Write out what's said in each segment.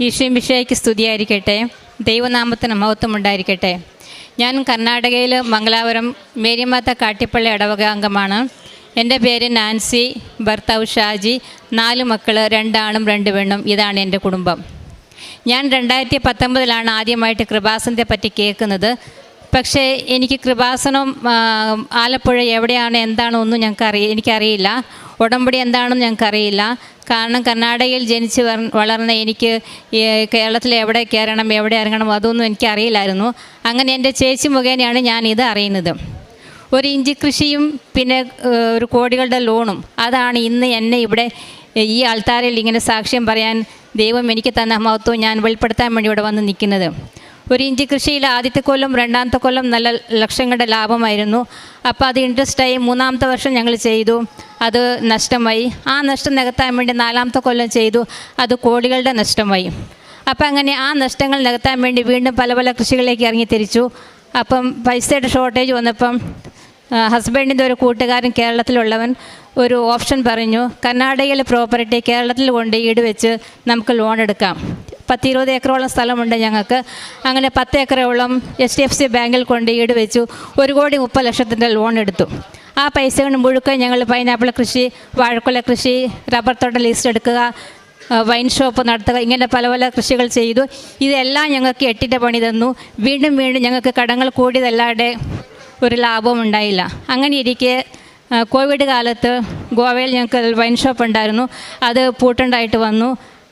ഈശോയും മിശിഹായ്ക്ക് സ്തുതിയായിരിക്കട്ടെ. ദൈവനാമത്തിന് മഹത്വം ഉണ്ടായിരിക്കട്ടെ. ഞാൻ കർണാടകയിൽ മംഗലാപുരം മേരിമാത്ത കാട്ടിപ്പള്ളി ഇടവക അംഗമാണ്. എൻ്റെ പേര് നാൻസി, ഭർത്താവ് ഷാജി, 4 മക്കൾ, 2 ആണും 2 പെണ്ണും. ഇതാണ് എൻ്റെ കുടുംബം. ഞാൻ 2019 ആദ്യമായിട്ട് കൃപാസനത്തെ പറ്റി കേൾക്കുന്നത്. പക്ഷേ എനിക്ക് കൃപാസനം ആലപ്പുഴ എവിടെയാണ് എന്താണോ ഒന്നും എനിക്കറിയില്ല. ഉടമ്പടി എന്താണെന്ന് ഞങ്ങൾക്കറിയില്ല. കാരണം കർണാടകയിൽ ജനിച്ച് വളർന്ന എനിക്ക് കേരളത്തിൽ എവിടെ കയറണം എവിടെ ഇറങ്ങണം അതൊന്നും എനിക്കറിയില്ലായിരുന്നു. അങ്ങനെ എൻ്റെ ചേച്ചി മുഖേനയാണ് ഞാനിത് അറിയുന്നത്. ഒരു ഇഞ്ചി കൃഷിയും പിന്നെ ഒരു കോടികളുടെ ലോണും അതാണ് ഇന്ന് എന്നെ ഇവിടെ ഈ ആൾത്താരയിൽ ഇങ്ങനെ സാക്ഷ്യം പറയാൻ ദൈവം എനിക്ക് തന്ന മഹത്വം ഞാൻ വെളിപ്പെടുത്താൻ വേണ്ടി ഇവിടെ വന്ന് നിൽക്കുന്നത്. ഒരു ഇഞ്ചി കൃഷിയിൽ ആദ്യത്തെ കൊല്ലം 2ാമത്തെ കൊല്ലം നല്ല ലക്ഷങ്ങളുടെ ലാഭമായിരുന്നു. അപ്പോൾ അത് ഇൻട്രസ്റ്റായി 3ാമത്തെ വർഷം ഞങ്ങൾ ചെയ്തു, അത് നഷ്ടമായി. ആ നഷ്ടം നികത്താൻ വേണ്ടി 4ാമത്തെ കൊല്ലം ചെയ്തു, അത് കോടികളുടെ നഷ്ടമായി. അപ്പം അങ്ങനെ ആ നഷ്ടങ്ങൾ നികത്താൻ വേണ്ടി വീണ്ടും പല പല കൃഷികളിലേക്ക് ഇറങ്ങി തിരിച്ചു. അപ്പം പൈസയുടെ ഷോർട്ടേജ് വന്നപ്പം ഹസ്ബൻഡിൻ്റെ ഒരു കൂട്ടുകാരൻ കേരളത്തിലുള്ളവൻ ഒരു ഓപ്ഷൻ പറഞ്ഞു, കർണാടകയിലെ പ്രോപ്പർട്ടി കേരളത്തിൽ കൊണ്ട് ഈട് വെച്ച് നമുക്ക് ലോൺ എടുക്കാം. 10-20 ഏക്കറോളം സ്ഥലമുണ്ട് ഞങ്ങൾക്ക്. അങ്ങനെ 10 ഏക്കറോളം HDFC ബാങ്കിൽ കൊണ്ട് ഈട് വെച്ചു. 1,30,00,000 ലോൺ എടുത്തു. ആ പൈസ കൊണ്ട് മുഴുക്ക ഞങ്ങൾ പൈനാപ്പിൾ കൃഷി, വാഴക്കൊല കൃഷി, റബ്ബർ തോട്ടം ലീസ്റ്റ് എടുക്കുക, വൈൻ ഷോപ്പ് നടത്തുക, ഇങ്ങനെ പല പല കൃഷികൾ ചെയ്തു. ഇതെല്ലാം ഞങ്ങൾക്ക് 8ന്റെ പണി തന്നു. വീണ്ടും ഞങ്ങൾക്ക് കടങ്ങൾ കൂടിയതല്ലാതെ ഒരു ലാഭവും ഉണ്ടായില്ല. അങ്ങനെ ഇരിക്കെ കോവിഡ് കാലത്ത് ഗോവയിൽ ഞങ്ങൾക്ക് വൈൻ ഷോപ്പ് ഉണ്ടായിരുന്നു, അത് പൂട്ടണ്ടായിട്ട് വന്നു.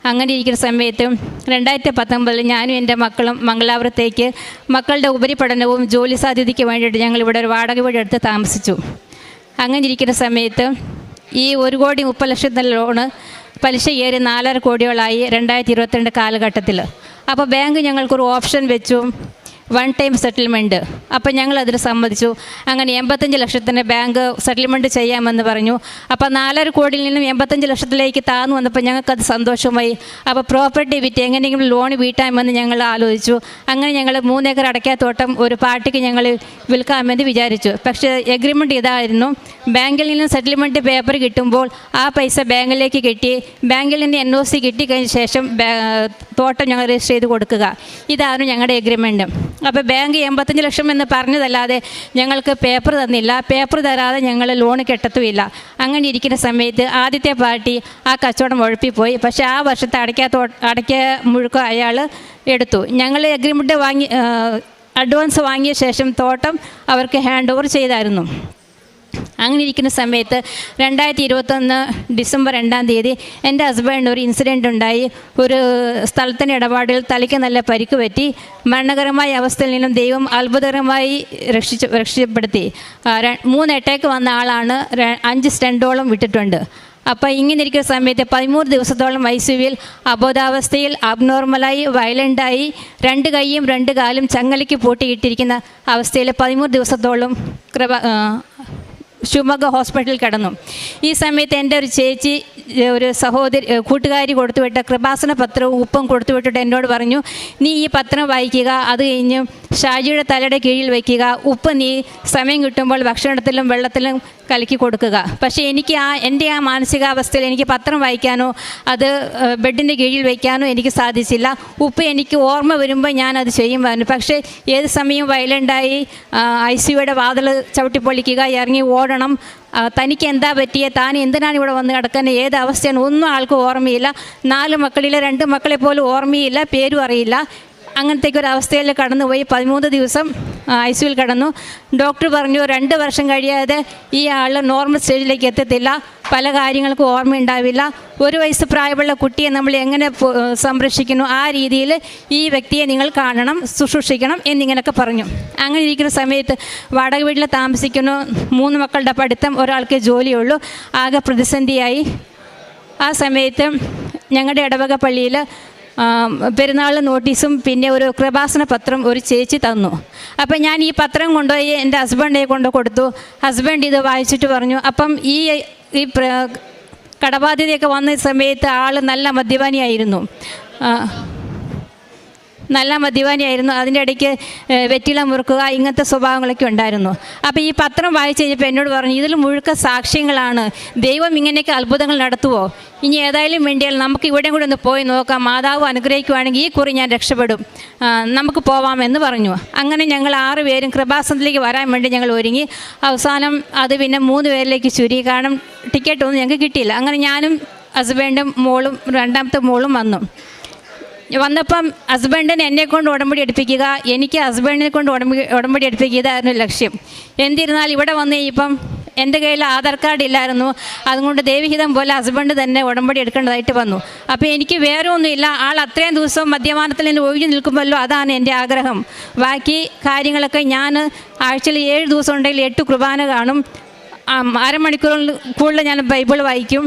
അങ്ങനെ ഇരിക്കുന്ന സമയത്ത് 2019 ഞാനും എൻ്റെ മക്കളും മംഗലാപുരത്തേക്ക് മക്കളുടെ ഉപരിപഠനവും ജോലി സാധ്യതയ്ക്ക് വേണ്ടിയിട്ട് ഞങ്ങളിവിടെ ഒരു വാടക വീട് എടുത്ത് താമസിച്ചു. അങ്ങനെ ഇരിക്കുന്ന സമയത്ത് ഈ 1,30,00,000 ലോണ് പലിശ ഏറി 4.5 കോടികളായി 2022 കാലഘട്ടത്തിൽ. അപ്പോൾ ബാങ്ക് ഞങ്ങൾക്കൊരു ഓപ്ഷൻ വെച്ചു, 1 ടൈം സെറ്റിൽമെൻറ്റ്. അപ്പോൾ ഞങ്ങളതിന് സമ്മതിച്ചു. അങ്ങനെ 85 ലക്ഷത്തിന് ബാങ്ക് സെറ്റിൽമെൻറ്റ് ചെയ്യാമെന്ന് പറഞ്ഞു. അപ്പോൾ 4.5 കോടിയിൽ നിന്നും 85 ലക്ഷത്തിലേക്ക് താന്നു വന്നപ്പോൾ ഞങ്ങൾക്കത് സന്തോഷമായി. അപ്പോൾ പ്രോപ്പർട്ടി വിറ്റ് എങ്ങനെയെങ്കിലും ലോൺ വീട്ടാമെന്ന് ഞങ്ങൾ ആലോചിച്ചു. അങ്ങനെ ഞങ്ങൾ 3 ഏക്കർ അടയ്ക്കാത്തോട്ടം ഒരു പാർട്ടിക്ക് ഞങ്ങൾ വിൽക്കാമെന്ന് വിചാരിച്ചു. പക്ഷേ എഗ്രിമെൻറ്റ് ഇതായിരുന്നു, ബാങ്കിൽ നിന്നും സെറ്റിൽമെൻറ്റ് പേപ്പർ കിട്ടുമ്പോൾ ആ പൈസ ബാങ്കിലേക്ക് കിട്ടി, ബാങ്കിൽ നിന്ന് NOC കിട്ടിക്കഴിഞ്ഞ ശേഷം തോട്ടം ഞങ്ങൾ രജിസ്റ്റർ ചെയ്ത് കൊടുക്കുക. ഇതായിരുന്നു ഞങ്ങളുടെ എഗ്രിമെൻറ്റ്. അപ്പോൾ ബാങ്ക് 85 ലക്ഷം എന്ന് പറഞ്ഞതല്ലാതെ ഞങ്ങൾക്ക് പേപ്പർ തന്നില്ല. പേപ്പർ തരാതെ ഞങ്ങൾ ലോൺ കെട്ടത്തുമില്ല. അങ്ങനെ ഇരിക്കുന്ന സമയത്ത് ആദ്യത്തെ പാർട്ടി ആ കച്ചവടം ഉഴപ്പിപ്പോയി. പക്ഷേ ആ വർഷത്തെ അടയ്ക്ക മുഴുക്കം അയാൾ എടുത്തു. ഞങ്ങൾ എഗ്രിമെൻറ്റ് അഡ്വാൻസ് വാങ്ങിയ ശേഷം തോട്ടം അവർക്ക് ഹാൻഡ് ഓവർ ചെയ്തായിരുന്നു. അങ്ങനെ ഇരിക്കുന്ന സമയത്ത് 2021 ഡിസംബർ 2-ാം തീയതി എൻ്റെ ഹസ്ബൻഡിന് ഒരു ഇൻസിഡൻ്റ് ഉണ്ടായി. ഒരു സ്ഥലത്തിൻ്റെ ഇടപാടിൽ തലയ്ക്ക് നല്ല പരിക്ക് പറ്റി. മരണകരമായ അവസ്ഥയിൽ നിന്നും ദൈവം അത്ഭുതകരമായി രക്ഷപ്പെടുത്തി. 3 അറ്റാക്ക് വന്ന ആളാണ്. 5 സ്റ്റെൻറ്റോളം വിട്ടിട്ടുണ്ട്. അപ്പോൾ ഇങ്ങനെ ഇരിക്കുന്ന സമയത്ത് 13 ദിവസത്തോളം ICUവിൽ അബോധാവസ്ഥയിൽ അബ്നോർമലായി വയലൻ്റായി 2 കൈയും 2 കാലും ചങ്ങലയ്ക്ക് പൂട്ടിയിട്ടിരിക്കുന്ന അവസ്ഥയിൽ 13 ദിവസത്തോളം ശിവമൊഗ്ഗ ഹോസ്പിറ്റലിൽ കിടന്നു. ഈ സമയത്ത് എൻ്റെ ഒരു ചേച്ചി, ഒരു കൂട്ടുകാരി കൊടുത്തുവിട്ട കൃപാസന പത്രവും ഉപ്പും കൊടുത്തുവിട്ടിട്ട് എന്നോട് പറഞ്ഞു, നീ ഈ പത്രം വായിക്കുക, അത് കഴിഞ്ഞ് ഷാജിയുടെ തലയുടെ കീഴിൽ വയ്ക്കുക, ഉപ്പ് നീ സമയം കിട്ടുമ്പോൾ ഭക്ഷണത്തിലും വെള്ളത്തിലും കലക്കി കൊടുക്കുക. പക്ഷേ എനിക്ക് എൻ്റെ മാനസികാവസ്ഥയിൽ എനിക്ക് പത്രം വായിക്കാനോ അത് ബെഡിൻ്റെ കീഴിൽ വയ്ക്കാനോ എനിക്ക് സാധിച്ചില്ല. ഉപ്പ് എനിക്ക് ഓർമ്മ വരുമ്പോൾ ഞാനത് ചെയ്യുമായിരുന്നു. പക്ഷേ ഏത് സമയവും വയലൻ്റായി ICUയുടെ വാതിൽ ചവിട്ടിപ്പൊളിക്കുക, ഇറങ്ങി ഓടണം, തനിക്ക് എന്താ പറ്റിയ, താൻ എന്തിനാണ് ഇവിടെ വന്ന് കിടക്കുന്നത്, ഏത് അവസ്ഥയാണ്, ഒന്നും ആൾക്ക് ഓർമ്മയില്ല. 4 മക്കളിലെ 2 മക്കളെ പോലും ഓർമ്മയില്ല, പേരും അറിയില്ല. അങ്ങനത്തേക്കൊരു അവസ്ഥയിൽ കടന്നുപോയി. 13 ദിവസം ICUവിൽ കിടന്നു. ഡോക്ടർ പറഞ്ഞു 2 വർഷം കഴിയാതെ ഈ ആൾ നോർമൽ സ്റ്റേജിലേക്ക് എത്തത്തില്ല, പല കാര്യങ്ങൾക്കും ഓർമ്മയുണ്ടാവില്ല. 1 വയസ്സ് പ്രായമുള്ള കുട്ടിയെ നമ്മൾ എങ്ങനെ സംരക്ഷിക്കുന്നു ആ രീതിയിൽ ഈ വ്യക്തിയെ നിങ്ങൾ കാണണം, ശുശ്രൂഷിക്കണം എന്നിങ്ങനെയൊക്കെ പറഞ്ഞു. അങ്ങനെ ഇരിക്കുന്ന സമയത്ത് വാടക വീട്ടിൽ താമസിക്കുന്നു. 3 മക്കളുടെ പഠിത്തം, ഒരാൾക്ക് ജോലിയുള്ളൂ. ആകെ പ്രതിസന്ധിയായി. ആ സമയത്ത് ഞങ്ങളുടെ ഇടവക പള്ളിയിൽ പെരുന്നാൾ നോട്ടീസും പിന്നെ ഒരു കൃപാസന പത്രം ഒരു ചേച്ചി തന്നു. അപ്പം ഞാൻ ഈ പത്രം കൊണ്ടുപോയി എൻ്റെ ഹസ്ബൻഡിനെ കൊടുത്തു. ഹസ്ബൻഡ് ഇത് വായിച്ചിട്ട് പറഞ്ഞു, അപ്പം ഈ കടബാധ്യതയൊക്കെ വന്ന സമയത്ത് ആൾ നല്ല മദ്യപാനിയായിരുന്നു. നല്ല മദ്യപാനിയായിരുന്നു. അതിൻ്റെ ഇടയ്ക്ക് വെറ്റില മുറുക്കുക, ഇങ്ങനത്തെ സ്വഭാവങ്ങളൊക്കെ ഉണ്ടായിരുന്നു. അപ്പോൾ ഈ പത്രം വായിച്ച് കഴിഞ്ഞപ്പോൾ എന്നോട് പറഞ്ഞു, ഇതിൽ മുഴുക്ക സാക്ഷ്യങ്ങളാണ്, ദൈവം ഇങ്ങനെയൊക്കെ അത്ഭുതങ്ങൾ നടത്തുമോ, ഇനി ഏതായാലും വേണ്ടിയാൽ നമുക്ക് ഇവിടെയും കൂടെ ഒന്ന് പോയി നോക്കാം, മാതാവ് അനുഗ്രഹിക്കുവാണെങ്കിൽ ഈ കുറി ഞാൻ രക്ഷപ്പെടും, നമുക്ക് പോവാമെന്ന് പറഞ്ഞു. അങ്ങനെ ഞങ്ങൾ 6 പേരും കൃപാസനത്തിലേക്ക് വരാൻ വേണ്ടി ഞങ്ങൾ ഒരുങ്ങി. അവസാനം അത് പിന്നെ 3 പേരിലേക്ക് ചുരുങ്ങി, കാരണം ടിക്കറ്റൊന്നും ഞങ്ങൾക്ക് കിട്ടിയില്ല. അങ്ങനെ ഞാനും ഹസ്ബൻഡും മോളും 2ാമത്തെ മോളും വന്നപ്പം ഹസ്ബൻഡിന് എന്നെക്കൊണ്ട് ഉടമ്പടി എടുപ്പിക്കുക, എനിക്ക് ഹസ്ബൻഡിനെ കൊണ്ട് ഉടമ്പടി എടുപ്പിക്കുക, ഇതായിരുന്നു ലക്ഷ്യം. എന്നിരുന്നാൽ ഇവിടെ വന്ന് കഴിഞ്ഞപ്പം എൻ്റെ കയ്യിൽ ആധാർ കാർഡ് ഇല്ലായിരുന്നു. അതുകൊണ്ട് ദൈവഹിതം പോലെ ഹസ്ബൻഡ് തന്നെ ഉടമ്പടി എടുക്കേണ്ടതായിട്ട് വന്നു. അപ്പോൾ എനിക്ക് വേറെ ഒന്നുമില്ല, ആൾ അത്രയും ദിവസം മദ്യപാനത്തിൽ നിന്ന് ഒഴിഞ്ഞു നിൽക്കുമല്ലോ, അതാണ് എൻ്റെ ആഗ്രഹം. ബാക്കി കാര്യങ്ങളൊക്കെ ഞാൻ ആഴ്ചയിൽ 7 ദിവസം ഉണ്ടെങ്കിൽ 8 കുർബാന കാണും, അരമണിക്കൂറിൽ കൂടുതൽ ഞാൻ ബൈബിൾ വായിക്കും.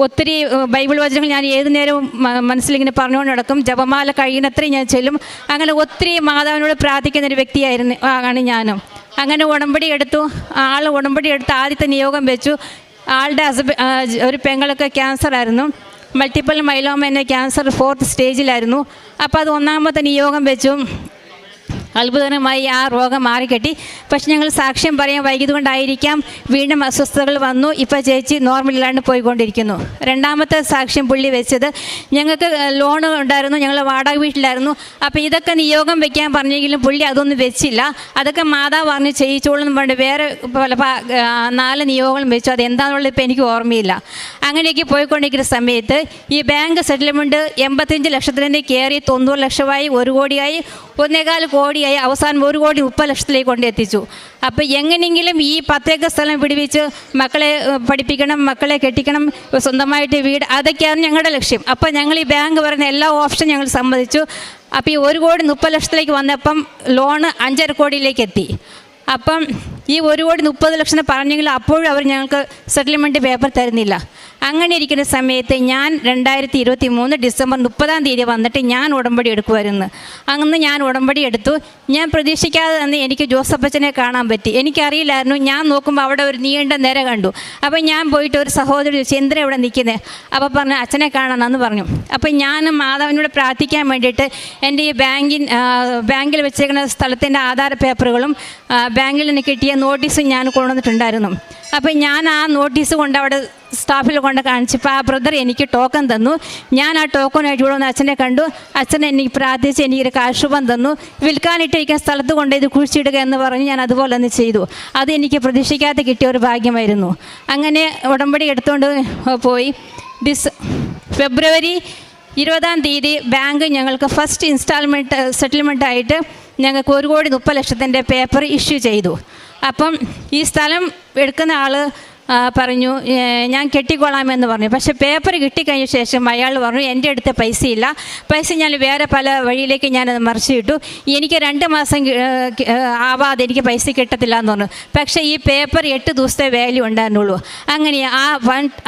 ഒത്തിരി ബൈബിൾ വചനങ്ങൾ ഞാൻ ഏതു നേരവും മനസ്സിലിങ്ങനെ പറഞ്ഞുകൊണ്ട് നടക്കും. ജപമാല കഴിയുന്നത്രയും ഞാൻ ചെല്ലും. അങ്ങനെ ഒത്തിരി മാതാവിനോട് പ്രാർത്ഥിക്കുന്ന ഒരു വ്യക്തിയാണ് ഞാനും. അങ്ങനെ ഉടമ്പടി എടുത്തു. ആൾ ഉടമ്പടി എടുത്ത് ആദ്യത്തെ നിയോഗം വെച്ചു. ആളുടെ ഒരു പെങ്ങൾക്ക് ക്യാൻസറായിരുന്നു, മൾട്ടിപ്പിൾ മൈലോമ എന്ന ക്യാൻസർ 4th സ്റ്റേജിലായിരുന്നു. അപ്പോൾ അത് 1ാമത്തെ നിയോഗം വെച്ചു. അത്ഭുതകരമായി ആ രോഗം മാറിക്കെട്ടി. പക്ഷെ ഞങ്ങൾ സാക്ഷ്യം പറയാൻ വൈകിയതുകൊണ്ടായിരിക്കാം വീണ്ടും അസ്വസ്ഥതകൾ വന്നു. ഇപ്പോൾ ചേച്ചി നോർമലിലാണ് പോയിക്കൊണ്ടിരിക്കുന്നു. 2ാമത്തെ സാക്ഷ്യം പുള്ളി വെച്ചത്, ഞങ്ങൾക്ക് ലോൺ ഉണ്ടായിരുന്നു, ഞങ്ങൾ വാടക വീട്ടിലായിരുന്നു. അപ്പോൾ ഇതൊക്കെ നിയോഗം വെക്കാൻ പറഞ്ഞെങ്കിലും പുള്ളി അതൊന്നും വെച്ചില്ല. അതൊക്കെ മാതാവ് പറഞ്ഞ് ചെയ്യിച്ചോളെന്ന് പറഞ്ഞിട്ട് വേറെ പല 4 നിയോഗങ്ങളും വെച്ചു. അതെന്താണെന്നുള്ളത് ഇപ്പോൾ എനിക്ക് ഓർമ്മയില്ല. അങ്ങനെയൊക്കെ പോയിക്കൊണ്ടിരിക്കുന്ന സമയത്ത് ഈ ബാങ്ക് സെറ്റിൽമെൻറ്റ് 85 ലക്ഷത്തിൽ നിന്ന് കയറി 90 ലക്ഷമായി, 1 കോടിയായി, 1.25 കോടിയായി, അവസാനം 1 കോടി 30 ലക്ഷത്തിലേക്ക് കൊണ്ടെത്തിച്ചു. അപ്പോൾ എങ്ങനെയെങ്കിലും ഈ 10 ഏക്കർ സ്ഥലം പിടിപ്പിച്ച് മക്കളെ പഠിപ്പിക്കണം, മക്കളെ കെട്ടിക്കണം, സ്വന്തമായിട്ട് വീട്, അതൊക്കെയാണ് ഞങ്ങളുടെ ലക്ഷ്യം. അപ്പോൾ ഞങ്ങൾ ഈ ബാങ്ക് പറയുന്ന എല്ലാ ഓപ്ഷനും ഞങ്ങൾ സമ്മതിച്ചു. അപ്പോൾ ഈ 1 കോടി 30 ലക്ഷത്തിലേക്ക് വന്നപ്പം ലോണ് 5.5 കോടിയിലേക്ക് എത്തി. അപ്പം ഈ 1 കോടി 30 ലക്ഷം പറഞ്ഞെങ്കിലും അപ്പോഴും അവർ ഞങ്ങൾക്ക് സെറ്റിൽമെൻറ്റ് പേപ്പർ തരുന്നില്ല. അങ്ങനെ ഇരിക്കുന്ന സമയത്ത് ഞാൻ 2023 ഡിസംബർ 30-ാം തീയതി വന്നിട്ട് ഞാൻ ഉടമ്പടി എടുക്കുമായിരുന്നു. അന്ന് ഞാൻ ഉടമ്പടി എടുത്തു. ഞാൻ പ്രതീക്ഷിക്കാതെ തന്നെ എനിക്ക് ജോസഫച്ചനെ കാണാൻ പറ്റി. എനിക്കറിയില്ലായിരുന്നു. ഞാൻ നോക്കുമ്പോൾ അവിടെ ഒരു നീണ്ട നിര കണ്ടു. അപ്പോൾ ഞാൻ പോയിട്ട് ഒരു സഹോദരി ചോദിച്ചു, എന്തിനാ ഇവിടെ നിൽക്കുന്നത്? അപ്പോൾ പറഞ്ഞു, അച്ഛനെ കാണാമെന്ന് പറഞ്ഞു. അപ്പോൾ ഞാൻ മാതാവിനോട് പ്രാർത്ഥിക്കാൻ വേണ്ടിയിട്ട് എൻ്റെ ഈ ബാങ്കിൽ വെച്ചേക്കുന്ന സ്ഥലത്തിൻ്റെ ആധാര പേപ്പറുകളും ബാങ്കിൽ നിന്ന് കിട്ടിയ നോട്ടീസും ഞാൻ കൊണ്ടുവന്നിട്ടുണ്ടായിരുന്നു. അപ്പോൾ ഞാൻ ആ നോട്ടീസ് കൊണ്ട് അവിടെ സ്റ്റാഫിൽ കൊണ്ട് കാണിച്ചപ്പോൾ ആ ബ്രദർ എനിക്ക് ടോക്കൺ തന്നു. ഞാൻ ആ ടോക്കണായിട്ട് ഇവിടെ വന്ന് അച്ഛനെ കണ്ടു. അച്ഛൻ എനിക്ക് പ്രാർത്ഥിച്ച് എനിക്കൊരു കാശുപം തന്നു. വിൽക്കാനിട്ടിരിക്കുന്ന സ്ഥലത്ത് കൊണ്ട് ഇത് കുഴിച്ചിടുക എന്ന് പറഞ്ഞ് ഞാൻ അതുപോലെ തന്നെ ചെയ്തു. അത് എനിക്ക് പ്രതീക്ഷിക്കാതെ കിട്ടിയ ഒരു ഭാഗ്യമായിരുന്നു. അങ്ങനെ ഉടമ്പടി എടുത്തുകൊണ്ട് പോയി. ഫെബ്രുവരി 20-ാം തീയതി ബാങ്ക് ഞങ്ങൾക്ക് ഫസ്റ്റ് ഇൻസ്റ്റാൾമെൻറ്റ് സെറ്റിൽമെൻറ്റായിട്ട് ഞങ്ങൾക്ക് 1 കോടി 30 ലക്ഷത്തിൻ്റെ പേപ്പർ ഇഷ്യൂ ചെയ്തു. അപ്പം ഈ സ്ഥലം എടുക്കുന്ന ആൾ പറഞ്ഞു, ഞാൻ കെട്ടിക്കൊള്ളാമെന്ന് പറഞ്ഞു. പക്ഷേ പേപ്പർ കിട്ടിക്കഴിഞ്ഞ ശേഷം അയാൾ പറഞ്ഞു, എൻ്റെ അടുത്ത് പൈസയില്ല, പൈസ ഞാൻ വേറെ പല വഴിയിലേക്ക് ഞാനത് മറിച്ചിട്ടു, എനിക്ക് 2 മാസം ആവാതെ എനിക്ക് പൈസ കിട്ടത്തില്ല എന്ന് പറഞ്ഞു. പക്ഷേ ഈ പേപ്പർ 8 ദിവസത്തെ വാല്യൂ ഉണ്ടായിരുന്നുള്ളൂ. അങ്ങനെ ആ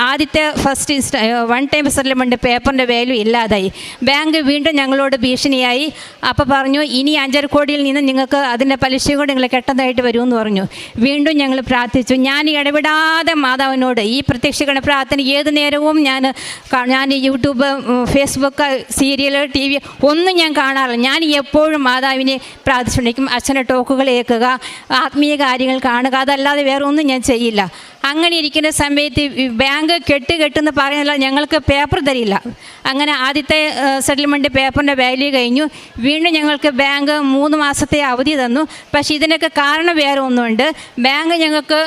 ആദ്യത്തെ ഫസ്റ്റ് 1 ടൈം സെറ്റിൽമെൻറ്റ് പേപ്പറിൻ്റെ വാല്യൂ ഇല്ലാതായി. ബാങ്ക് വീണ്ടും ഞങ്ങളോട് ഭീഷണിയായി. അപ്പോൾ പറഞ്ഞു, ഇനി 5.5 കോടിയിൽ നിന്ന് നിങ്ങൾക്ക് അതിൻ്റെ പലിശ കൊണ്ട് നിങ്ങൾ കെട്ടതായിട്ട് വരുമെന്ന് പറഞ്ഞു. വീണ്ടും ഞങ്ങൾ പ്രാർത്ഥിച്ചു. ഞാൻ ഇടപെടാതെ മാതാവിനോട് ഈ പ്രത്യക്ഷീകരണ പ്രാർത്ഥന ഏത് നേരവും ഞാൻ യൂട്യൂബ്, ഫേസ്ബുക്ക്, സീരിയൽ, TV ഒന്നും ഞാൻ കാണാറില്ല. ഞാൻ എപ്പോഴും മാതാവിനെ പ്രാർത്ഥിച്ചുകൊണ്ടിരിക്കും. അച്ഛൻ്റെ ടോക്കുകൾ കേൾക്കുക, ആത്മീയ കാര്യങ്ങൾ കാണുക, അതല്ലാതെ വേറെ ഒന്നും ഞാൻ ചെയ്യില്ല. അങ്ങനെ ഇരിക്കുന്ന സമയത്ത് ബാങ്ക് കെട്ടെന്ന് പറയുന്നില്ല, ഞങ്ങൾക്ക് പേപ്പർ തരില്ല. അങ്ങനെ ആദ്യത്തെ സെറ്റിൽമെൻറ്റ് പേപ്പറിൻ്റെ വാല്യൂ കഴിഞ്ഞു. വീണ്ടും ഞങ്ങൾക്ക് ബാങ്ക് 3 മാസത്തെ അവധി തന്നു. പക്ഷേ ഇതിനൊക്കെ കാരണം വേറെ ഒന്നുമുണ്ട്. ബാങ്ക് ഞങ്ങൾക്ക്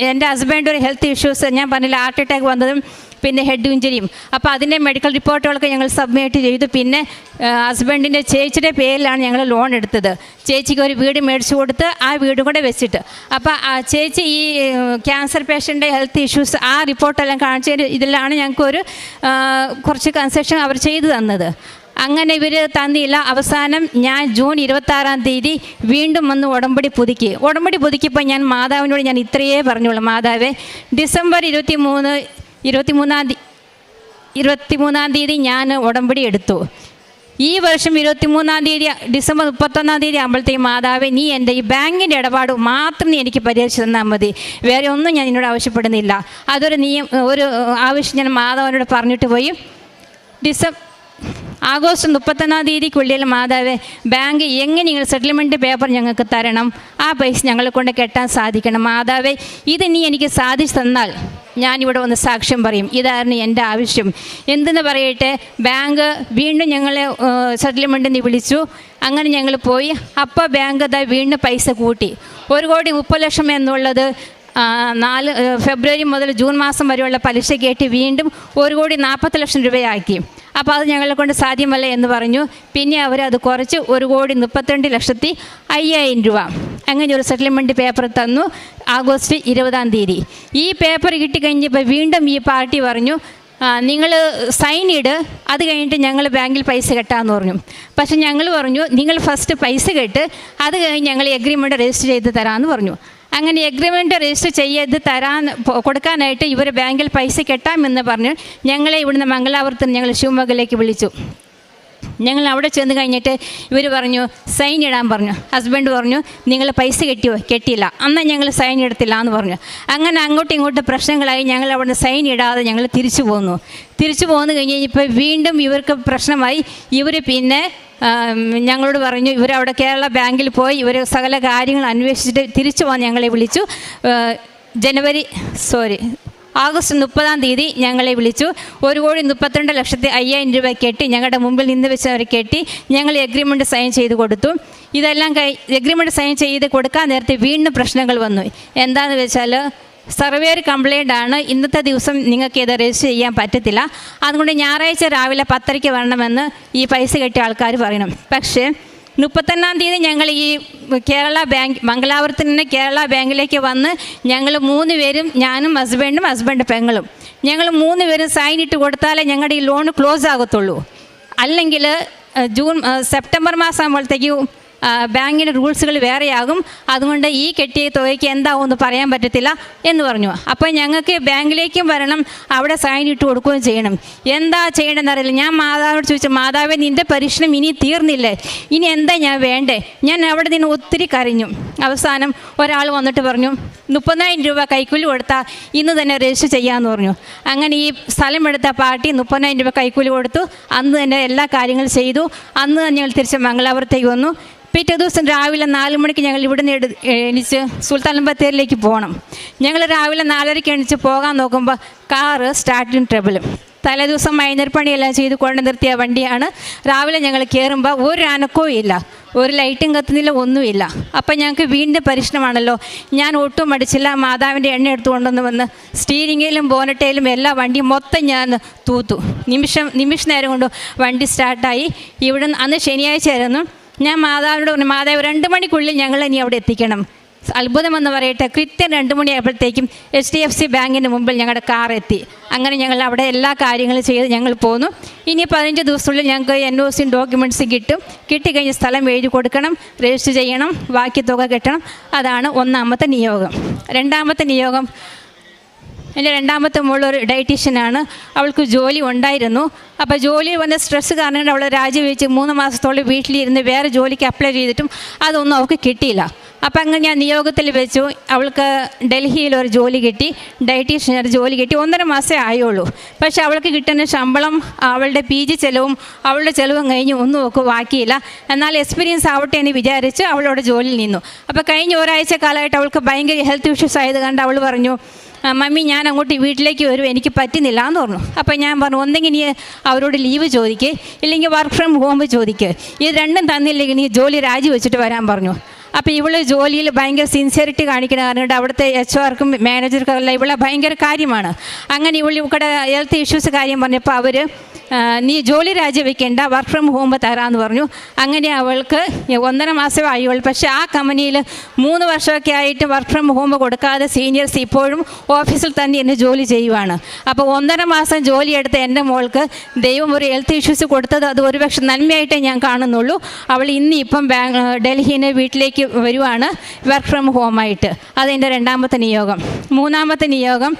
എൻ്റെ ഹസ്ബൻഡ് ഒരു ഹെൽത്ത് ഇഷ്യൂസ്, ഞാൻ പറഞ്ഞില്ല, ഹാർട്ട് അറ്റാക്ക് വന്നതും പിന്നെ ഹെഡ് ഇഞ്ചുറിയും. അപ്പോൾ അതിൻ്റെ മെഡിക്കൽ റിപ്പോർട്ടുകളൊക്കെ ഞങ്ങൾ സബ്മിറ്റ് ചെയ്തു. പിന്നെ ഹസ്ബൻഡിൻ്റെ ചേച്ചിയുടെ പേരിലാണ് ഞങ്ങൾ ലോൺ എടുത്തത്. ചേച്ചിക്ക് ഒരു വീട് മേടിച്ചു കൊടുത്ത് ആ വീടും കൂടെ വെച്ചിട്ട്, അപ്പോൾ ചേച്ചി ഈ ക്യാൻസർ പേഷ്യൻ്റെ ഹെൽത്ത് ഇഷ്യൂസ് ആ റിപ്പോർട്ടെല്ലാം കാണിച്ചതിന് ഇതിലാണ് ഞങ്ങൾക്കൊരു കുറച്ച് കൺസെഷൻ അവർ ചെയ്തു തന്നത്. അങ്ങനെ ഇവർ തന്നില്ല. അവസാനം ഞാൻ ജൂൺ 26-ാം തീയതി വീണ്ടും വന്ന് ഉടമ്പടി പുതുക്കിയപ്പോൾ ഞാൻ മാതാവിനോട് ഞാൻ ഇത്രയേ പറഞ്ഞോളൂ, മാതാവേ, ഡിസംബർ 23-ാം തീയതി ഞാൻ ഉടമ്പടി എടുത്തു. ഈ വർഷം 23-ാം തീയതി ഡിസംബർ 31-ാം തീയതി ആകുമ്പോഴത്തേക്കും മാതാവേ, നീ എൻ്റെ ഈ ബാങ്കിൻ്റെ ഇടപാട് മാത്രം നീ എനിക്ക് പരിഹരിച്ച് തന്നാൽ മതി, വേറെ ഒന്നും ഞാൻ എന്നോട് ആവശ്യപ്പെടുന്നില്ല. അതൊരു ഒരു ആവശ്യം ഞാൻ മാതാവിനോട് പറഞ്ഞിട്ട് പോയി. ആഗസ്റ്റ് 31 മാതാവേ, ബാങ്ക് എങ്ങനെയെങ്കിലും സെറ്റിൽമെൻറ്റ് പേപ്പർ ഞങ്ങൾക്ക് തരണം, ആ പൈസ ഞങ്ങളെ കൊണ്ട് കെട്ടാൻ സാധിക്കണം മാതാവേ. ഇത് നീ എനിക്ക് സാധിച്ചു തന്നാൽ ഞാനിവിടെ വന്ന് സാക്ഷ്യം പറയും. ഇതായിരുന്നു എൻ്റെ ആവശ്യം. എന്തെന്ന് പറയട്ടെ, ബാങ്ക് വീണ്ടും ഞങ്ങളെ സെറ്റിൽമെൻറ്റിന് വിളിച്ചു. അങ്ങനെ ഞങ്ങൾ പോയി. അപ്പോൾ ബാങ്ക് വീണ്ടും പൈസ കൂട്ടി. 1,30,00,000 എന്നുള്ളത് ഫെബ്രുവരി മുതൽ ജൂൺ മാസം വരെയുള്ള പലിശ കയറ്റി വീണ്ടും 1,40,00,000 രൂപയാക്കി. അപ്പോൾ അത് ഞങ്ങളെ കൊണ്ട് സാധ്യമല്ല എന്ന് പറഞ്ഞു. പിന്നെ അവരത് കുറച്ച് 1,32,500,000 രൂപ അങ്ങനെ ഒരു സെറ്റിൽമെൻറ്റ് പേപ്പർ തന്നു ആഗസ്റ്റ് 20 ഈ പേപ്പർ കിട്ടിക്കഴിഞ്ഞപ്പോൾ വീണ്ടും ഈ പാർട്ടി പറഞ്ഞു, നിങ്ങൾ സൈൻ ഇട്, അത് കഴിഞ്ഞിട്ട് ഞങ്ങൾ ബാങ്കിൽ പൈസ കെട്ടാമെന്ന് പറഞ്ഞു. പക്ഷെ ഞങ്ങൾ പറഞ്ഞു, നിങ്ങൾ ഫസ്റ്റ് പൈസ കെട്ട്, അത് കഴിഞ്ഞ് ഞങ്ങൾ എഗ്രിമെൻറ്റ് രജിസ്റ്റർ ചെയ്ത് തരാമെന്ന് പറഞ്ഞു. അങ്ങനെ എഗ്രിമെൻറ്റ് രജിസ്റ്റർ ചെയ്ത് കൊടുക്കാനായിട്ട് ഇവർ ബാങ്കിൽ പൈസ കെട്ടാമെന്ന് പറഞ്ഞു ഞങ്ങളെ ഇവിടുന്ന് മംഗലാപുരത്ത് ഞങ്ങൾ ശിവമൊഗ്ഗയിലേക്ക് വിളിച്ചു. ഞങ്ങൾ അവിടെ ചെന്ന് കഴിഞ്ഞിട്ട് ഇവർ പറഞ്ഞു സൈൻ ഇടാൻ പറഞ്ഞു. ഹസ്ബൻഡ് പറഞ്ഞു, നിങ്ങൾ പൈസ കെട്ടിയില്ല, എന്നാൽ ഞങ്ങൾ സൈൻ ഇടത്തില്ല എന്ന് പറഞ്ഞു. അങ്ങനെ അങ്ങോട്ടും ഇങ്ങോട്ടും പ്രശ്നങ്ങളായി. ഞങ്ങൾ അവിടെ സൈൻ ഇടാതെ ഞങ്ങൾ തിരിച്ചു പോന്നു കഴിഞ്ഞ് ഇപ്പോൾ വീണ്ടും ഇവർക്ക് പ്രശ്നമായി. ഇവർ പിന്നെ ഞങ്ങളോട് പറഞ്ഞു, ഇവരവിടെ കേരള ബാങ്കിൽ പോയി ഇവർ സകല കാര്യങ്ങൾ അന്വേഷിച്ചിട്ട് തിരിച്ചു പോകാൻ ഞങ്ങളെ വിളിച്ചു. ആഗസ്റ്റ് 30 ഞങ്ങളെ വിളിച്ചു. 1,32,500,000 രൂപ കെട്ടി ഞങ്ങളുടെ മുമ്പിൽ നിന്ന് വെച്ച് അവർ കെട്ടി ഞങ്ങൾ എഗ്രിമെൻറ്റ് സൈൻ ചെയ്ത് കൊടുത്തു. ഇതെല്ലാം എഗ്രിമെൻറ്റ് സൈൻ ചെയ്ത് കൊടുക്കാൻ നേരത്തെ വീണ്ടും പ്രശ്നങ്ങൾ വന്നു. എന്താണെന്ന് വെച്ചാൽ സർവേയർ കംപ്ലൈൻ്റ് ആണ്, ഇന്നത്തെ ദിവസം നിങ്ങൾക്ക് ഇത് രജിസ്റ്റർ ചെയ്യാൻ പറ്റത്തില്ല, അതുകൊണ്ട് ഞായറാഴ്ച രാവിലെ 10:00 വരണമെന്ന് ഈ പൈസ കെട്ടിയ ആൾക്കാർ പറയണം. പക്ഷേ 31 ഞങ്ങൾ ഈ കേരള ബാങ്ക് മംഗലാപുരത്ത് നിന്ന് കേരള ബാങ്കിലേക്ക് വന്ന് ഞങ്ങൾ 3 പേരും, ഞാനും ഹസ്ബൻഡ് പെങ്ങളും, ഞങ്ങൾ 3 പേരും സൈൻ ഇട്ട് കൊടുത്താലേ ഞങ്ങളുടെ ഈ ലോൺ ക്ലോസ് ആകത്തുള്ളൂ. അല്ലെങ്കിൽ സെപ്റ്റംബർ മാസം ആകുമ്പോഴത്തേക്കും ബാങ്കിൻ്റെ റൂൾസുകൾ വേറെയാകും, അതുകൊണ്ട് ഈ കെട്ടിയ തുകയ്ക്ക് എന്താവുമെന്ന് പറയാൻ പറ്റത്തില്ല എന്ന് പറഞ്ഞു. അപ്പോൾ ഞങ്ങൾക്ക് ബാങ്കിലേക്കും വരണം, അവിടെ സൈൻ ഇട്ട് കൊടുക്കുകയും ചെയ്യണം. എന്താ ചെയ്യേണ്ടതെന്ന് അറിയില്ല. ഞാൻ മാതാവിനോട് ചോദിച്ചു, മാതാവേ നിൻ്റെ പരീക്ഷണം ഇനി തീർന്നില്ലേ, ഇനി എന്താ ഞാൻ വേണ്ടേ? ഞാൻ അവിടെ നിന്ന് ഒത്തിരി കരഞ്ഞു. അവസാനം ഒരാൾ വന്നിട്ട് പറഞ്ഞു, 30,000 രൂപ കൈക്കൂലി കൊടുത്താൽ ഇന്ന് തന്നെ രജിസ്റ്റർ ചെയ്യാമെന്ന് പറഞ്ഞു. അങ്ങനെ ഈ സ്ഥലമെടുത്ത പാർട്ടി 30,000 രൂപ കൈക്കൂലി കൊടുത്തു. അന്ന് തന്നെ എല്ലാ കാര്യങ്ങളും ചെയ്തു. അന്ന് തന്നെ ഞങ്ങൾ തിരിച്ച് മംഗലാപുരത്തേക്ക് വന്നു. പിറ്റേ ദിവസം രാവിലെ 4 മണിക്ക് ഞങ്ങൾ ഇവിടുന്ന് എണീച്ച് സുൽത്താൻ ബത്തേരിയിലേക്ക് പോകണം. ഞങ്ങൾ രാവിലെ 4:30 എണീച്ച് പോകാൻ നോക്കുമ്പോൾ കാറ് സ്റ്റാർട്ടിങ് ട്രബിൾ. തലേദിവസം മൈനർപ്പണിയെല്ലാം ചെയ്ത് കൊണ്ട് നിർത്തിയ വണ്ടിയാണ്. രാവിലെ ഞങ്ങൾ കയറുമ്പോൾ ഒരു അനക്കവും ഇല്ല, ഒരു ലൈറ്റും കത്തുന്നില്ല, ഒന്നുമില്ല. അപ്പം ഞങ്ങൾക്ക് വീണ്ടും പരീക്ഷണമാണല്ലോ. ഞാൻ ഒട്ടും മടിച്ചില്ല. മാതാവിൻ്റെ എണ്ണ എടുത്തുകൊണ്ടുവന്ന് വന്ന് സ്റ്റീരിങ്ങിലും ബോനറ്റയിലും എല്ലാ വണ്ടിയും മൊത്തം ഞാൻ തൂത്തു. നിമിഷ നേരം കൊണ്ട് വണ്ടി സ്റ്റാർട്ടായി. ഇവിടുന്ന് അന്ന് ശനിയാഴ്ച ആയിരുന്നു. ഞാൻ മാതാവിനോട് പറഞ്ഞു, മാതാവ് 2 മണിക്കുള്ളിൽ ഞങ്ങൾ ഇനി അവിടെ എത്തിക്കണം. അത്ഭുതമെന്ന് പറയട്ടെ, കൃത്യം 2 മണിയായപ്പോഴത്തേക്കും HDFC ബാങ്കിൻ്റെ മുമ്പിൽ ഞങ്ങളുടെ കാർ എത്തി. അങ്ങനെ ഞങ്ങൾ അവിടെ എല്ലാ കാര്യങ്ങളും ചെയ്ത് ഞങ്ങൾ പോന്നു. ഇനി 15 ദിവസത്തിനുള്ളിൽ ഞങ്ങൾക്ക് NOCയും ഡോക്യുമെൻറ്റ്സും കിട്ടിക്കഴിഞ്ഞ് സ്ഥലം എഴുതി കൊടുക്കണം, രജിസ്റ്റർ ചെയ്യണം, ബാക്കി തുക കെട്ടണം. അതാണ് 1ാമത്തെ നിയോഗം. 2ാമത്തെ നിയോഗം, എൻ്റെ 2ാമത്തെ മോളൊരു ഡയറ്റീഷ്യനാണ്. അവൾക്ക് ജോലി ഉണ്ടായിരുന്നു. അപ്പോൾ ജോലി വന്ന സ്ട്രെസ്സ് കാരണം അവൾ രാജിവെച്ച് 3 മാസത്തോളം വീട്ടിലിരുന്ന് വേറെ ജോലിക്ക് അപ്ലൈ ചെയ്തിട്ടും അതൊന്നും അവൾക്ക് കിട്ടിയില്ല. അപ്പം അങ്ങനെ ഞാൻ നിയോഗത്തിൽ വെച്ചു. അവൾക്ക് ഡൽഹിയിൽ ഒരു ജോലി കിട്ടി, ഡയറ്റീഷ്യനൊരു ജോലി കിട്ടി. 1.5 മാസമേ ആയുള്ളൂ. പക്ഷേ അവൾക്ക് കിട്ടുന്ന ശമ്പളം, അവളുടെ PG ചെലവും അവളുടെ ചെലവും കഴിഞ്ഞ് ഒന്നും ഒക്കെ ബാക്കിയില്ല. എന്നാൽ എക്സ്പീരിയൻസ് ആവട്ടെ എന്ന് വിചാരിച്ച് അവളോട് ജോലിയിൽ നിന്നു. അപ്പോൾ കഴിഞ്ഞ ഒരാഴ്ച കാലമായിട്ട് അവൾക്ക് ഭയങ്കര ഹെൽത്ത് ഇഷ്യൂസ് ആയത് കണ്ട് അവൾ പറഞ്ഞു, മമ്മി ഞാൻ അങ്ങോട്ട് വീട്ടിലേക്ക് വരും, എനിക്ക് പറ്റുന്നില്ല എന്ന് പറഞ്ഞു. അപ്പോൾ ഞാൻ പറഞ്ഞു, ഒന്നെങ്കിൽ നീ അവരോട് ലീവ് ചോദിക്കുക, ഇല്ലെങ്കിൽ വർക്ക് ഫ്രം ഹോം ചോദിക്കുക. ഇത് രണ്ടും തന്നില്ലെങ്കിൽ നീ ജോലി രാജിവെച്ചിട്ട് വരാൻ പറഞ്ഞു. അപ്പോൾ ഇവള് ജോലിയിൽ ഭയങ്കര സിൻസിയറിറ്റി കാണിക്കുന്ന കാരണം അവിടുത്തെ HR-ക്കും മാനേജർക്കും എല്ലാം ഇവളെ ഭയങ്കര കാര്യമാണ്. അങ്ങനെ ഇവിടെ ഹെൽത്ത് ഇഷ്യൂസ് കാര്യം പറഞ്ഞപ്പോൾ അവർ നീ ജോലി രാജിവെക്കേണ്ട, വർക്ക് ഫ്രം ഹോം തരാമെന്ന് പറഞ്ഞു. അങ്ങനെ അവൾക്ക് 1.5 മാസമേ ആയുള്ളൂ. പക്ഷേ ആ കമ്പനിയിൽ 3 വർഷമൊക്കെ ആയിട്ട് വർക്ക് ഫ്രം ഹോം കൊടുക്കാതെ സീനിയേഴ്സ് ഇപ്പോഴും ഓഫീസിൽ തന്നെ എന്നെ ജോലി ചെയ്യുവാണ്. അപ്പോൾ 1.5 മാസം ജോലിയെടുത്ത എൻ്റെ മോൾക്ക് ദൈവം ഒരു ഹെൽത്ത് ഇഷ്യൂസ് കൊടുത്തത് അത് ഒരുപക്ഷെ നന്മയായിട്ടേ ഞാൻ കാണുന്നുള്ളൂ. അവൾ ഇപ്പം ഡൽഹിയിൽ നിന്ന് വീട്ടിലേക്ക് വരുവാണ് വർക്ക് ഫ്രം ഹോമായിട്ട്. അതെൻ്റെ 2ാമത്തെ നിയോഗം. 3ാമത്തെ നിയോഗം,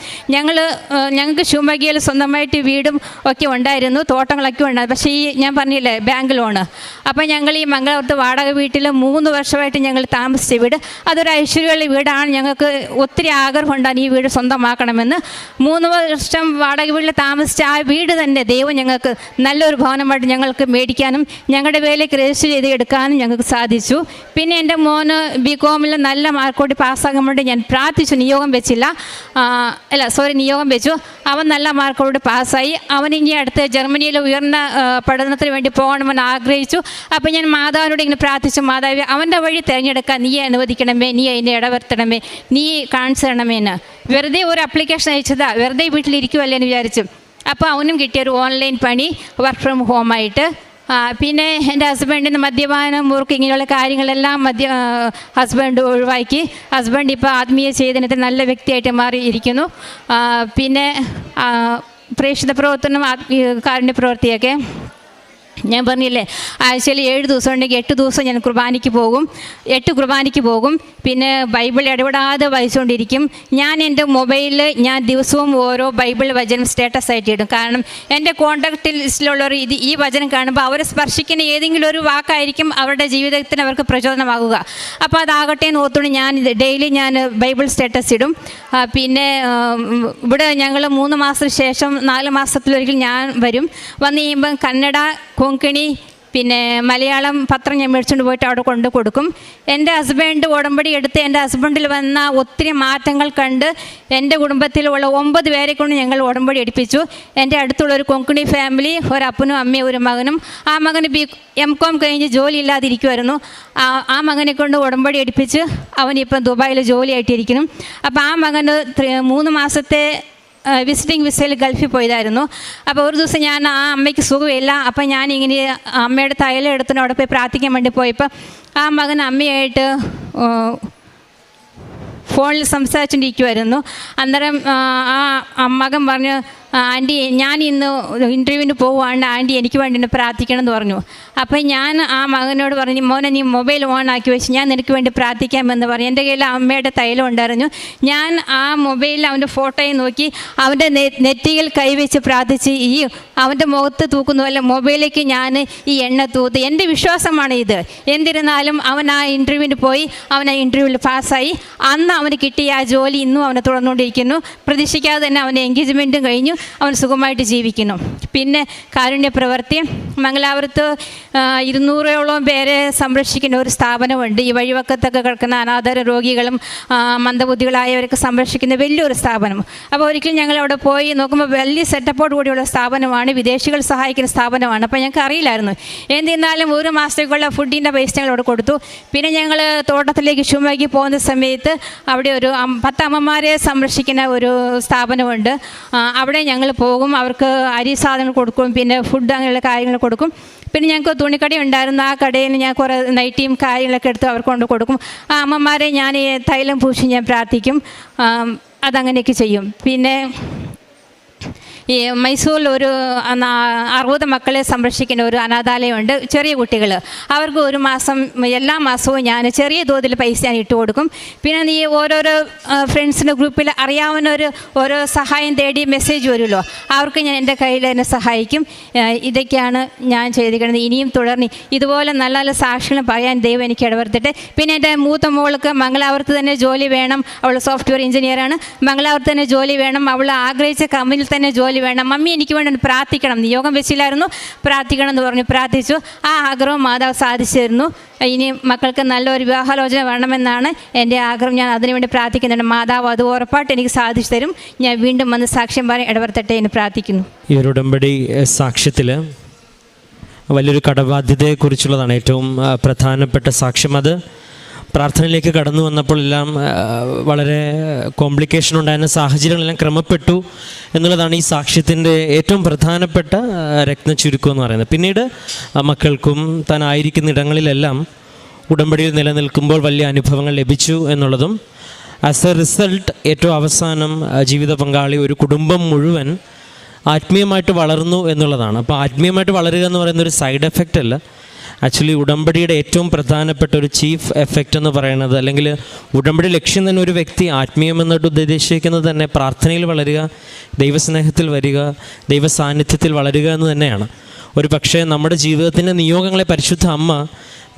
ഞങ്ങൾക്ക് ശിവമൊഗ്ഗയിൽ സ്വന്തമായിട്ട് വീടും ഒക്കെ ഉണ്ടായിരുന്നു. തോട്ടങ്ങളൊക്കെ ഉണ്ട്. പക്ഷേ ഈ ഞാൻ പറഞ്ഞില്ലേ ബാങ്ക് ലോണ്, അപ്പോൾ ഞങ്ങൾ ഈ മംഗലാപുരത്ത് വാടക വീട്ടിൽ 3 വർഷമായിട്ട് ഞങ്ങൾ താമസിച്ച വീട് അതൊരു ഐശ്വര്യമുള്ള വീടാണ്. ഞങ്ങൾക്ക് ഒത്തിരി ആഗ്രഹമുണ്ടാണ് ഈ വീട് സ്വന്തമാക്കണമെന്ന്. 3 വർഷം വാടക വീട്ടിൽ താമസിച്ച ആ വീട് തന്നെ ദൈവം ഞങ്ങൾക്ക് നല്ലൊരു ഭവനമായിട്ട് ഞങ്ങൾക്ക് മേടിക്കാനും ഞങ്ങളുടെ വേലയ്ക്ക് രജിസ്റ്റർ ചെയ്ത് എടുക്കാനും ഞങ്ങൾക്ക് സാധിച്ചു. പിന്നെ എൻ്റെ മോന് BCom നല്ല മാർക്കോട്ട് പാസ്സാകാൻ വേണ്ടി ഞാൻ പ്രാർത്ഥിച്ചു. നിയോഗം വെച്ചു. അവൻ നല്ല മാർക്കോട് പാസ്സായി. അവൻ ഇനി അടുത്ത് ജർമ്മനിയിൽ ഉയർന്ന പഠനത്തിന് വേണ്ടി പോകണമെന്ന് ആഗ്രഹിച്ചു. അപ്പോൾ ഞാൻ മാതാവിനോട് ഇങ്ങനെ പ്രാർത്ഥിച്ചു, മാതാവേ അവൻ്റെ വഴി തിരഞ്ഞെടുക്കാൻ നീ അനുവദിക്കണമേ, നീ അതിനെ ഇടവരുത്തണമേ, നീ കാണിച്ചു തരണമേന്ന്. വെറുതെ ഒരു ആപ്ലിക്കേഷൻ അയച്ചതാ, വെറുതെ വീട്ടിലിരിക്കുമല്ലേ എന്ന് വിചാരിച്ചു. അപ്പോൾ അവനും കിട്ടിയൊരു ഓൺലൈൻ പണി വർക്ക് ഫ്രം ഹോമായിട്ട്. പിന്നെ എൻ്റെ ഹസ്ബൻഡിന് മദ്യപാനം, മുറുക്ക്, ഇങ്ങനെയുള്ള കാര്യങ്ങളെല്ലാം ഹസ്ബൻഡ് ഒഴിവാക്കി. ഹസ്ബൻഡ് ഇപ്പോൾ ആത്മീയ ചേതനത്തിൽ നല്ല വ്യക്തിയായിട്ട് മാറിയിരിക്കുന്നു. പിന്നെ പ്രേക്ഷിത പ്രവർത്തനം, കാരുണ്യ പ്രവൃത്തിയൊക്കെ ഞാൻ പറഞ്ഞില്ലേ, ആഴ്ചയിൽ 7 ദിവസം ഉണ്ടെങ്കിൽ 8 ദിവസം ഞാൻ കുർബാനയ്ക്ക് പോകും, 8 കുർബാനയ്ക്ക് പോകും. പിന്നെ ബൈബിൾ ഇടപെടാതെ വായിച്ചുകൊണ്ടിരിക്കും. ഞാൻ എൻ്റെ മൊബൈലിൽ ഞാൻ ദിവസവും ഓരോ ബൈബിൾ വചനം സ്റ്റാറ്റസ് ആയിട്ട് ഇടും. കാരണം എൻ്റെ കോൺടാക്റ്റ് ലിസ്റ്റിലുള്ളവർ ഈ വചനം കാണുമ്പോൾ അവരെ സ്പർശിക്കുന്ന ഏതെങ്കിലും ഒരു വാക്കായിരിക്കും അവരുടെ ജീവിതത്തിന് അവർക്ക് പ്രചോദനമാകുക. അപ്പോൾ അതാകട്ടെ എന്ന് ഓർത്തുകൊണ്ട് ഞാൻ ഡെയിലി ബൈബിൾ സ്റ്റാറ്റസ് ഇടും. പിന്നെ ഇവിടെ ഞങ്ങൾ 3 മാസത്തിന് ശേഷം 4 മാസത്തിലൊരിക്കൽ ഞാൻ വരും. വന്നു കഴിയുമ്പം കന്നഡ, കൊങ്കണി, പിന്നെ മലയാളം പത്രം ഞാൻ മേടിച്ചുകൊണ്ട് പോയിട്ട് അവിടെ കൊണ്ട് കൊടുക്കും. എൻ്റെ ഹസ്ബൻഡ് ഉടമ്പടി എടുത്ത് എൻ്റെ ഹസ്ബൻഡിൽ വന്ന ഒത്തിരി മാറ്റങ്ങൾ കണ്ട് എൻ്റെ കുടുംബത്തിലുള്ള 9 പേരെ കൊണ്ട് ഞങ്ങൾ ഉടമ്പടി എടുപ്പിച്ചു. എൻ്റെ അടുത്തുള്ളൊരു കൊങ്കണി ഫാമിലി, ഒരപ്പനും അമ്മയും ഒരു മകനും. ആ മകന് MCom കഴിഞ്ഞ് ജോലി ഇല്ലാതിരിക്കുമായിരുന്നു. ആ മകനെ കൊണ്ട് ഉടമ്പടി എടുപ്പിച്ച് അവനിപ്പം ദുബായിൽ ജോലിയായിട്ടിരിക്കുന്നു. അപ്പോൾ ആ മകന് 3 മാസത്തെ വിസിറ്റിംഗ് വിസയിൽ ഗൾഫിൽ പോയതായിരുന്നു. അപ്പോൾ ഒരു ദിവസം ഞാൻ ആ അമ്മയ്ക്ക് സുഖമില്ല. അപ്പം ഞാനിങ്ങനെ അമ്മയുടെ തൈലം എടുത്തിട്ട് അവിടെ പോയി പ്രാർത്ഥിക്കാൻ വേണ്ടി പോയപ്പോൾ ആ മകൻ അമ്മയായിട്ട് ഫോണിൽ സംസാരിച്ചുകൊണ്ടിരിക്കുമായിരുന്നു. അന്നേരം ആ മകൻ പറഞ്ഞു, ആൻറ്റി ഞാൻ ഇന്ന് ഇൻ്റർവ്യൂവിന് പോവുകയാണ്, ആൻറ്റി എനിക്ക് വേണ്ടി ഒന്ന് പ്രാർത്ഥിക്കണം എന്ന് പറഞ്ഞു. അപ്പം ഞാൻ ആ മകനോട് പറഞ്ഞു, മോനെ നീ മൊബൈൽ ഓൺ ആക്കി വെച്ച് ഞാൻ നിനക്ക് വേണ്ടി പ്രാർത്ഥിക്കാമെന്ന് പറഞ്ഞു. എൻ്റെ കയ്യിൽ അമ്മയുടെ തൈലം ഉണ്ടായിരുന്നു. ഞാൻ ആ മൊബൈലിൽ അവൻ്റെ ഫോട്ടോയും നോക്കി അവൻ്റെ നെറ്റിയിൽ കൈവച്ച് പ്രാർത്ഥിച്ച് അവൻ്റെ മുഖത്ത് തൂക്കുന്ന പോലെ മൊബൈലിലേക്ക് ഞാൻ ഈ എണ്ണ തൂത്ത്. എൻ്റെ വിശ്വാസമാണ് ഇത്. എന്നിരുന്നാലും അവൻ ആ ഇൻ്റർവ്യൂവിന് പോയി, അവൻ ആ ഇൻ്റർവ്യൂവിൽ പാസ്സായി. അന്ന് അവന് കിട്ടിയ ആ ജോലി ഇന്നും അവനെ തുടർന്നുകൊണ്ടിരിക്കുന്നു. പ്രതീക്ഷിക്കാതെ തന്നെ അവൻ്റെ എൻഗേജ്മെൻറ്റും കഴിഞ്ഞു, അവൻ സുഖമായിട്ട് ജീവിക്കുന്നു. പിന്നെ കാരുണ്യ പ്രവൃത്തി, മംഗലാപുരത്ത് 200ഓളം പേരെ സംരക്ഷിക്കുന്ന ഒരു സ്ഥാപനമുണ്ട്. ഈ വഴിവക്കത്തൊക്കെ കിടക്കുന്ന അനാഥ രോഗികളും മന്ദബുദ്ധികളായവരൊക്കെ സംരക്ഷിക്കുന്ന വലിയൊരു സ്ഥാപനം. അപ്പോൾ ഒരിക്കലും ഞങ്ങൾ അവിടെ പോയി നോക്കുമ്പോൾ വലിയ സെറ്റപ്പോട് കൂടിയുള്ള സ്ഥാപനമാണ്, വിദേശികൾ സഹായിക്കുന്ന സ്ഥാപനമാണ്. അപ്പോൾ ഞങ്ങൾക്ക് അറിയില്ലായിരുന്നു. എന്നിരുന്നാലും 1 മാസത്തേക്കുള്ള ഫുഡിൻ്റെ പൈസ ഞങ്ങൾ അവിടെ കൊടുത്തു. പിന്നെ ഞങ്ങൾ തോട്ടത്തിലേക്ക് ഷിമോഗയ്ക്ക് പോകുന്ന സമയത്ത് അവിടെ ഒരു 10 അമ്മമാരെ സംരക്ഷിക്കുന്ന ഒരു സ്ഥാപനമുണ്ട്. അവിടെ ഞങ്ങൾ പോകും, അവർക്ക് അരി സാധനങ്ങൾ കൊടുക്കും, പിന്നെ ഫുഡ് അങ്ങനെയുള്ള കാര്യങ്ങൾ കൊടുക്കും. പിന്നെ ഞങ്ങൾക്ക് തുണിക്കട ഉണ്ടായിരുന്നു. ആ കടയിൽ ഞാൻ കുറേ നൈറ്റിയും കാര്യങ്ങളൊക്കെ എടുത്ത് അവർക്ക് കൊണ്ട് കൊടുക്കും. ആ അമ്മമാരെ ഞാൻ തൈലം പൂശി ഞാൻ പ്രാർത്ഥിക്കും. അതങ്ങനെയൊക്കെ ചെയ്യും. പിന്നെ ഈ മൈസൂരിൽ ഒരു 60 മക്കളെ സംരക്ഷിക്കുന്ന ഒരു അനാഥാലയമുണ്ട്, ചെറിയ കുട്ടികൾ. അവർക്ക് 1 മാസം എല്ലാ മാസവും ഞാൻ ചെറിയ തോതിൽ പൈസ ഞാൻ ഇട്ട് കൊടുക്കും. പിന്നെ ഈ ഓരോരോ ഫ്രണ്ട്സിൻ്റെ ഗ്രൂപ്പിൽ അറിയാവുന്നവർ ഓരോ സഹായം തേടി മെസ്സേജ് വരുമല്ലോ, അവർക്ക് ഞാൻ എൻ്റെ കയ്യിൽ തന്നെ സഹായിക്കും. ഇതൊക്കെയാണ് ഞാൻ ചെയ്തിരിക്കുന്നത്. ഇനിയും തുടർന്ന് ഇതുപോലെ നല്ല നല്ല സാക്ഷികളും പറയാൻ ദൈവം എനിക്ക് ഇടവരുത്തട്ടെ. പിന്നെ എൻ്റെ മൂത്ത മോൾക്ക് മംഗലാപുരത്ത് തന്നെ ജോലി വേണം. അവൾ സോഫ്റ്റ്വെയർ എഞ്ചിനീയറാണ്. മംഗലാപുരത്ത് തന്നെ ജോലി വേണം. അവൾ ആഗ്രഹിച്ച കമ്പനിയിൽ തന്നെ ജോലി വേണം. മമ്മി എനിക്ക് വേണ്ടി പ്രാർത്ഥിക്കണം, നിയോഗം വെച്ചില്ലായിരുന്നു, പ്രാർത്ഥിക്കണം എന്ന് പറഞ്ഞു. പ്രാർത്ഥിച്ചു. ആ ആഗ്രഹം മാതാവ് സാധിച്ചു തരുന്നു. ഇനി മക്കൾക്ക് നല്ലൊരു വിവാഹാലോചന വേണമെന്നാണ് എൻ്റെ ആഗ്രഹം. ഞാൻ അതിനുവേണ്ടി പ്രാർത്ഥിക്കുന്നുണ്ട്. മാതാവ് അത് ഉറപ്പായിട്ട് എനിക്ക് സാധിച്ചു തരും. ഞാൻ വീണ്ടും വന്ന് സാക്ഷ്യം പറയാൻ ഇടവരുത്തട്ടെ എന്ന് പ്രാർത്ഥിക്കുന്നു. ഈ ഒരു ഉടമ്പടി സാക്ഷ്യത്തിൽ വലിയൊരു കടബാധ്യതയെക്കുറിച്ചുള്ളതാണ് ഏറ്റവും പ്രധാനപ്പെട്ട സാക്ഷ്യം. അത് പ്രാർത്ഥനയിലേക്ക് കടന്നു വന്നപ്പോൾ എല്ലാം വളരെ കോംപ്ലിക്കേഷൻ ഉണ്ടായിരുന്ന സാഹചര്യങ്ങളെല്ലാം ക്രമപ്പെട്ടു എന്നുള്ളതാണ് ഈ സാക്ഷ്യത്തിൻ്റെ ഏറ്റവും പ്രധാനപ്പെട്ട രത്നച്ചുരുക്കം എന്ന് പറയുന്നത്. പിന്നീട് മക്കൾക്കും താൻ ആയിരിക്കുന്ന ഇടങ്ങളിലെല്ലാം ഉടമ്പടിയിൽ നിലനിൽക്കുമ്പോൾ വലിയ അനുഭവങ്ങൾ ലഭിച്ചു എന്നുള്ളതും, ആസ് എ റിസൾട്ട് ഏറ്റവും അവസാനം ജീവിത പങ്കാളി, ഒരു കുടുംബം മുഴുവൻ ആത്മീയമായിട്ട് വളർന്നു എന്നുള്ളതാണ്. അപ്പോൾ ആത്മീയമായിട്ട് വളരുക എന്ന് പറയുന്ന ഒരു സൈഡ് എഫക്റ്റ് അല്ല, ആക്ച്വലി ഉടമ്പടിയുടെ ഏറ്റവും പ്രധാനപ്പെട്ട ഒരു ചീഫ് എഫക്റ്റ് എന്ന് പറയുന്നത്, അല്ലെങ്കിൽ ഉടമ്പടി ലക്ഷ്യം തന്നെ ഒരു വ്യക്തി ആത്മീയമെന്നിട്ട് ഉദ്ദേശിക്കുന്നത് തന്നെ പ്രാർത്ഥനയിൽ വളരുക, ദൈവസ്നേഹത്തിൽ വരിക, ദൈവ സാന്നിധ്യത്തിൽ വളരുക എന്ന് തന്നെയാണ്. ഒരു പക്ഷേ നമ്മുടെ ജീവിതത്തിൻ്റെ നിയോഗങ്ങളെ പരിശുദ്ധ അമ്മ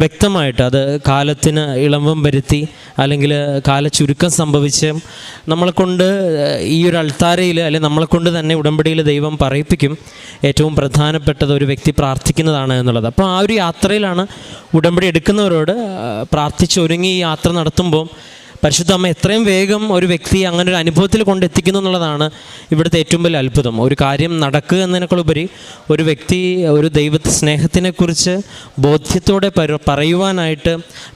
വ്യക്തമായിട്ട് അത് കാലത്തിന് ഇളമ്പം വരുത്തി അല്ലെങ്കിൽ കാലച്ചുരുക്കം സംഭവിച്ച് നമ്മളെക്കൊണ്ട് ഈ ഒരു അൾത്താരയിൽ അല്ലെങ്കിൽ നമ്മളെക്കൊണ്ട് തന്നെ ഉടമ്പടിയിൽ ദൈവം പറയിപ്പിക്കും. ഏറ്റവും പ്രധാനപ്പെട്ടത് ഒരു വ്യക്തി പ്രാർത്ഥിക്കുന്നതാണ് എന്നുള്ളത്. അപ്പോൾ ആ ഒരു യാത്രയിലാണ് ഉടമ്പടി എടുക്കുന്നവരോട് പ്രാർത്ഥിച്ചൊരുങ്ങി ഈ യാത്ര നടത്തുമ്പോൾ പരിശുദ്ധ അമ്മ എത്രയും വേഗം ഒരു വ്യക്തിയെ അങ്ങനെ ഒരു അനുഭവത്തിൽ കൊണ്ടെത്തിക്കുന്നു എന്നുള്ളതാണ് ഇവിടുത്തെ ഏറ്റവും വലിയ അത്ഭുതം. ഒരു കാര്യം നടക്കുക എന്നതിനേക്കാളുപരി ഒരു വ്യക്തി ഒരു ദൈവത്തെ സ്നേഹത്തിനെക്കുറിച്ച് ബോധ്യത്തോടെ പറയുവാനായിട്ട്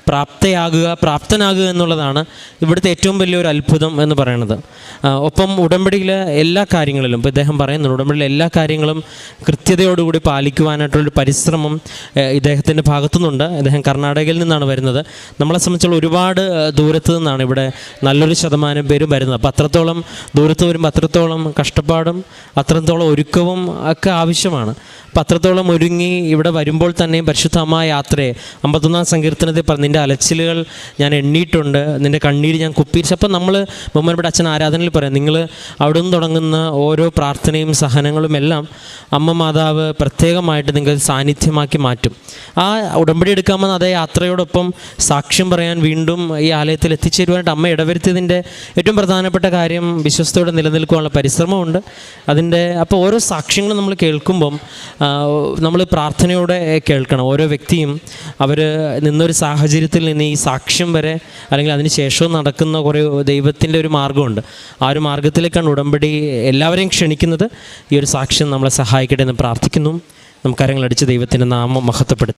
പ്രാപ്തനാകുക എന്നുള്ളതാണ് ഇവിടുത്തെ ഏറ്റവും വലിയൊരു അത്ഭുതം എന്ന് പറയുന്നത്. ഒപ്പം ഉടമ്പടിയിലെ എല്ലാ കാര്യങ്ങളിലും, ഇപ്പോൾ ഇദ്ദേഹം പറയുന്നുണ്ട്, ഉടമ്പടിയിലെ എല്ലാ കാര്യങ്ങളും കൃത്യതയോടുകൂടി പാലിക്കുവാനായിട്ടുള്ളൊരു പരിശ്രമം ഇദ്ദേഹത്തിൻ്റെ ഭാഗത്തുനിന്നുണ്ട്. ഇദ്ദേഹം കർണാടകയിൽ നിന്നാണ് വരുന്നത്. നമ്മളെ സംബന്ധിച്ചുള്ള ഒരുപാട് ദൂരത്ത് നിന്നാണ് ഇവിടെ നല്ലൊരു ശതമാനം പേരും വരുന്നത്. അപ്പോൾ അത്രത്തോളം ദൂരത്ത് വരുമ്പോൾ അത്രത്തോളം കഷ്ടപ്പാടും അത്രത്തോളം ഒരുക്കവും ഒക്കെ ആവശ്യമാണ്. അപ്പോൾ അത്രത്തോളം ഒരുങ്ങി ഇവിടെ വരുമ്പോൾ തന്നെയും പരിശുദ്ധ അമ്മ യാത്രയെ 51-ാം സങ്കീർത്തനത്തിൽ പറഞ്ഞു, നിൻ്റെ അലച്ചിലുകൾ ഞാൻ എണ്ണിയിട്ടുണ്ട്, നിൻ്റെ കണ്ണീര് ഞാൻ കുപ്പിയിച്ചു. അപ്പോൾ നമ്മൾ ബഹുമാനപ്പെട്ട അച്ഛൻ ആരാധനയിൽ പറയാം, നിങ്ങൾ അവിടെ നിന്ന് തുടങ്ങുന്ന ഓരോ പ്രാർത്ഥനയും സഹനങ്ങളും എല്ലാം അമ്മ മാതാവ് പ്രത്യേകമായിട്ട് നിങ്ങൾ സാന്നിധ്യമാക്കി മാറ്റും. ആ ഉടമ്പടി എടുക്കാമെന്ന് അതേ യാത്രയോടൊപ്പം സാക്ഷ്യം പറയാൻ വീണ്ടും ഈ ആലയത്തിൽ എത്തിച്ചേരുവാനായിട്ട് അമ്മ ഇടവരുത്തിയതിൻ്റെ ഏറ്റവും പ്രധാനപ്പെട്ട കാര്യം വിശ്വസ്തയോടെ നിലനിൽക്കുവാനുള്ള പരിശ്രമമുണ്ട് അതിൻ്റെ. അപ്പോൾ ഓരോ സാക്ഷ്യങ്ങളും നമ്മൾ കേൾക്കുമ്പം നമ്മൾ പ്രാർത്ഥനയോടെ കേൾക്കണം. ഓരോ വ്യക്തിയും അവർ നിന്നൊരു സാഹചര്യത്തിൽ നിന്ന് ഈ സാക്ഷ്യം വരെ അല്ലെങ്കിൽ അതിന് ശേഷവും നടക്കുന്ന കുറേ ദൈവത്തിൻ്റെ ഒരു മാർഗ്ഗമുണ്ട്. ആ ഒരു മാർഗ്ഗത്തിലേക്കാണ് ഉടമ്പടി എല്ലാവരെയും ക്ഷണിക്കുന്നത്. ഈ ഒരു സാക്ഷ്യം നമ്മളെ സഹായിക്കട്ടെ എന്ന് പ്രാർത്ഥിക്കുന്നു. നമുക്ക് കരങ്ങളടിച്ച് ദൈവത്തിൻ്റെ നാമം മഹത്വപ്പെടുത്തും.